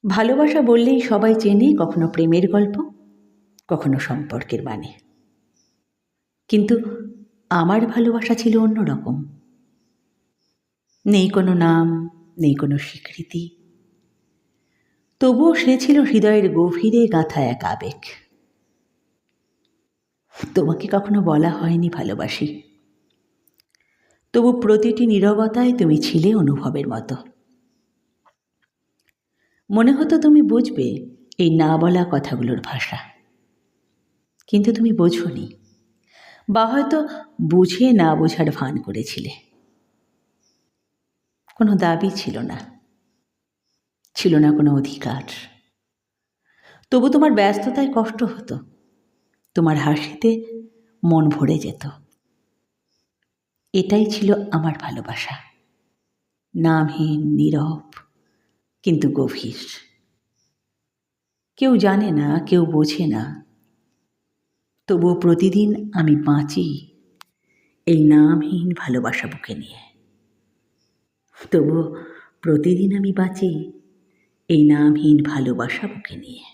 ভালোবাসা বললেই সবাই চেনে কখনো প্রেমের গল্প, কখনো সম্পর্কের মানে। কিন্তু আমার ভালোবাসা ছিল অন্যরকম। নেই কোনো নাম, নেই কোনো স্বীকৃতি, তবুও সে ছিল হৃদয়ের গভীরে গাঁথা এক আবেগ। তোমাকে কখনো বলা হয়নি ভালোবাসি, তবু প্রতিটি নীরবতায় তুমি ছিলে অনুভবের মতো। মনে হতো তুমি বুঝবে এই না বলা কথাগুলোর ভাষা, কিন্তু তুমি বোঝোনি, বা হয়তো বুঝে না বোঝার ভান করেছিলে। কোনো দাবি ছিল না, ছিল না কোনো অধিকার। তবু তোমার ব্যস্ততায় কষ্ট হতো, তোমার হাসিতে মন ভরে যেত। এটাই ছিল আমার ভালোবাসা, নামহীন, নীরব, কিন্তু গভীর। কেউ জানে না, কেউ বোঝে না, তবুও প্রতিদিন আমি বাঁচি এই নামহীন ভালোবাসা বুকে নিয়ে। তবুও প্রতিদিন আমি বাঁচি এই নামহীন ভালোবাসা বুকে নিয়ে।